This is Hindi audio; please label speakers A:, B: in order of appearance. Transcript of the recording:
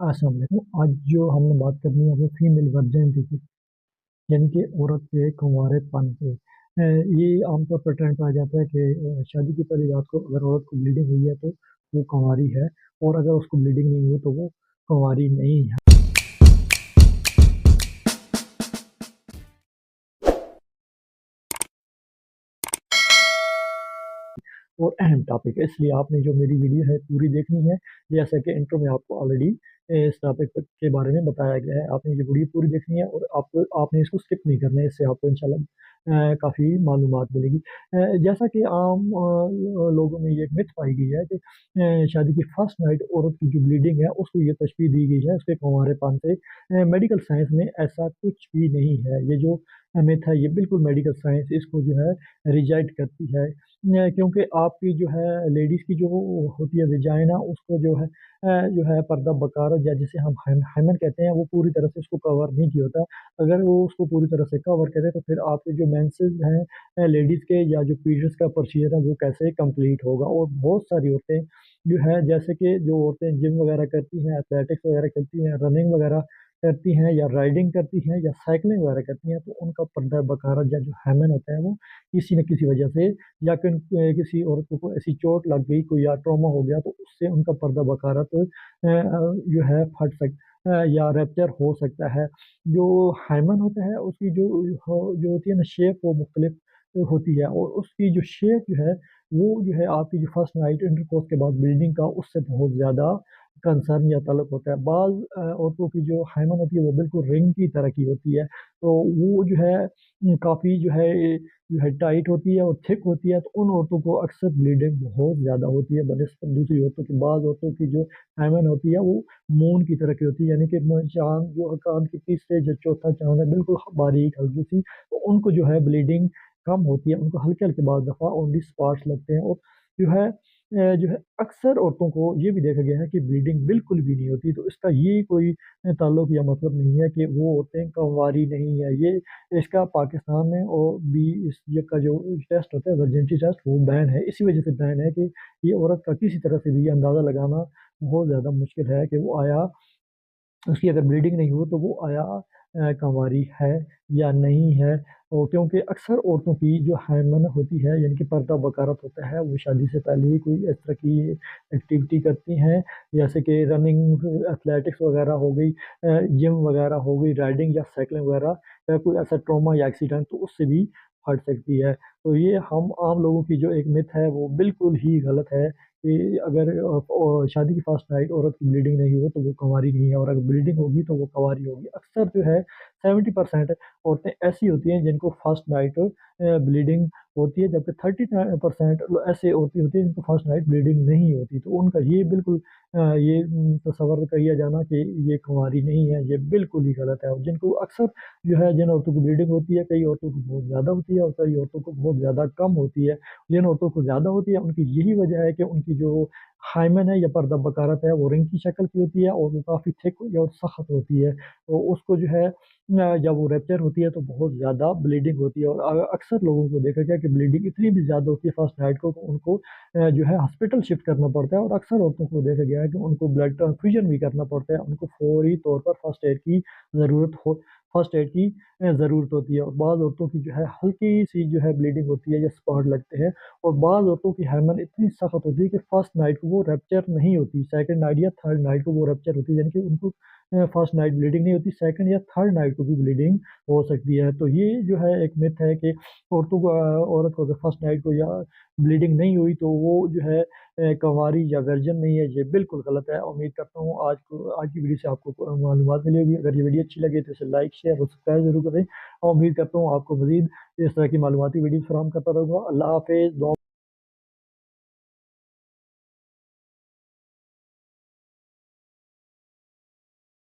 A: अस्सलाम वालेकुम। आज जो हमने बात करनी है वो फीमेल वर्जिनिटी की, यानी कि औरत के कुंवारेपन पे। ये आमतौर पर ट्रेंड पाया जाता है कि शादी की पहली रात को अगर औरत को ब्लीडिंग हुई है तो वो कुंवारी है, और अगर उसको ब्लीडिंग नहीं हुई तो वो कुंवारी नहीं है। और अहम टॉपिक है, इसलिए आपने जो मेरी वीडियो है पूरी देखनी है। जैसा कि इंट्रो में आपको ऑलरेडी इस टॉपिक के बारे में बताया गया है, आपने ये वीडियो पूरी देखनी है और आपको आपने इसको स्किप नहीं करना है। इससे आपको इंशाल्लाह काफ़ी मालूमात मिलेगी। जैसा कि आम लोगों में ये एक मिथ पाई गई है कि शादी की फर्स्ट नाइट औरत की जो ब्लीडिंग है उसको ये तशबीह दी गई है उसके कुंवारेपन से। मेडिकल साइंस में ऐसा कुछ भी नहीं है। ये जो मिथ है ये बिल्कुल मेडिकल साइंस इसको जो है रिजेक्ट करती है। क्योंकि आपकी जो है लेडीज़ की जो होती है विजाइना उसको जो है पर्दा बकार या जिसे हम हाइमन कहते हैं वो पूरी तरह से उसको कवर नहीं किया होता। अगर वो उसको पूरी तरह से कवर करे तो फिर आपके जो मेंसेस हैं लेडीज़ के या जो पीरियड्स का प्रोसीजर है वो कैसे कंप्लीट होगा। और बहुत सारी औरतें जो है जैसे कि जो औरतें जिम वगैरह करती हैं, एथलेटिक्स वगैरह करती हैं, रनिंग वगैरह करती हैं या राइडिंग करती हैं या साइकिलिंग वगैरह करती हैं, तो उनका पर्दा बकारा या जो हाइमन होता है वो किसी न किसी वजह से या किसी औरत को ऐसी चोट लग गई कोई या ट्रॉमा हो गया तो उससे उनका पर्दा बकारत जो है फट या रैप्चर हो सकता है। जो हाइमन होता है उसकी जो होती है ना शेप वो मुख्तलिफ होती है, और उसकी जो शेप जो है वो जो है आपकी जो फर्स्ट नाइट इंटरकोर्स के बाद बिल्डिंग का उससे बहुत ज़्यादा कंसर्न या तलब होता है। बाज़ औरतों की जो हाइमन होती है वो बिल्कुल रिंग की तरह की होती है, तो वो जो है काफ़ी जो है टाइट होती है और थिक होती है, तो उन औरतों को अक्सर ब्लीडिंग बहुत ज़्यादा होती है बनिस्बत दूसरी औरतों की। बाज़ औरतों की जो हाइमन होती है वो मून की तरह की होती है, यानी कि चाँद जो चाँद की तीसरे जो चौथा चाँद है बिल्कुल बारीक हल्की सी, तो उनको जो है ब्लीडिंग कम होती है, उनको हल्के-हल्के बाद दफ़ा ओनली स्पॉट्स लगते हैं। और जो है अक्सर औरतों को ये भी देखा गया है कि ब्लीडिंग बिल्कुल भी नहीं होती, तो इसका ये कोई ताल्लुक या मतलब नहीं है कि वो औरतें कंवारी नहीं है। ये इसका पाकिस्तान में और भी इस ये का जो टेस्ट होता है वर्जिनिटी टेस्ट वो बैन है। इसी वजह से बैन है कि ये औरत का किसी तरह से भी ये अंदाज़ा लगाना बहुत ज़्यादा मुश्किल है कि वो आया उसकी अगर ब्लीडिंग नहीं हो तो वो आया कंवारी है या नहीं है। और क्योंकि अक्सर औरतों की जो हाइमन होती है यानी कि पर्दा बकारत होता है वो शादी से पहले ही कोई इस तरह की एक्टिविटी करती हैं, जैसे कि रनिंग, एथलेटिक्स वगैरह हो गई, जिम वगैरह हो गई, राइडिंग या साइकिलिंग वगैरह, या कोई ऐसा ट्रॉमा या एक्सीडेंट तो उससे भी हट सकती है। तो ये हम आम लोगों की जो एक मिथ है वो बिल्कुल ही गलत है कि अगर शादी की फर्स्ट नाइट औरत की ब्लीडिंग नहीं हो तो वो कुंवारी नहीं है, और अगर ब्लीडिंग होगी तो वो कुंवारी होगी। अक्सर जो है 70% औरतें ऐसी होती हैं जिनको फर्स्ट नाइट ब्लीडिंग होती है, जबकि 30% ऐसे औरतें होती हैं जिनको फर्स्ट नाइट ब्लीडिंग नहीं होती। तो उनका ये बिल्कुल ये तसव्वुर किया जाना कि ये कुंवारी नहीं है, ये बिल्कुल ही गलत है। और जिनको अक्सर जो है जिन औरतों को ब्लीडिंग होती है, कई औरतों को बहुत ज़्यादा होती है और कई औरतों को बहुत ज़्यादा कम होती है। जिन औरतों को ज़्यादा होती है उनकी यही वजह है कि उनकी जो हाइमन है या पर्दा बकारत है वो रिंग की शक्ल की होती है और वो काफ़ी थिक और सख्त होती है। तो उसको जो है जब वो रप्चर होती है तो बहुत ज़्यादा ब्लीडिंग होती है, और अक्सर लोगों को देखा गया कि ब्लीडिंग इतनी भी ज़्यादा होती है फर्स्ट नाइट को उनको जो है हॉस्पिटल शिफ्ट करना पड़ता है, और अक्सर औरतों को देखा गया है कि उनको ब्लड ट्रांसफ्यूजन भी करना पड़ता है। उनको फौरी तौर पर फर्स्ट एड की ज़रूरत होती है। और बाज़ औरतों की जो है हल्की-सी जो है ब्लीडिंग होती है या स्पॉट लगते हैं, और बाज़ औरतों की हाइमन इतनी सख्त होती है कि फर्स्ट नाइट को वो रप्चर नहीं होती, सेकंड नाइट या थर्ड नाइट को वो रप्चर होती है, यानी कि उनको फर्स्ट नाइट ब्लीडिंग नहीं होती, सेकंड या थर्ड नाइट को भी ब्लीडिंग हो सकती है। तो ये जो है एक मिथ है कि औरत को अगर फर्स्ट नाइट को या ब्लीडिंग नहीं हुई तो वो जो है कंवारी या वर्जिन नहीं है, ये बिल्कुल गलत है। उम्मीद करता हूँ आज की वीडियो से आपको मालूमात मिली होगी। अगर ये वीडियो अच्छी लगे तो इसे लाइक, शेयर और सब्सक्राइब ज़रूर करें, और उम्मीद करता हूँ आपको मज़ीद इस तरह की मालूमाती वीडियो फराहम करता रहूँगा। अल्लाह हाफ़िज़। दुआ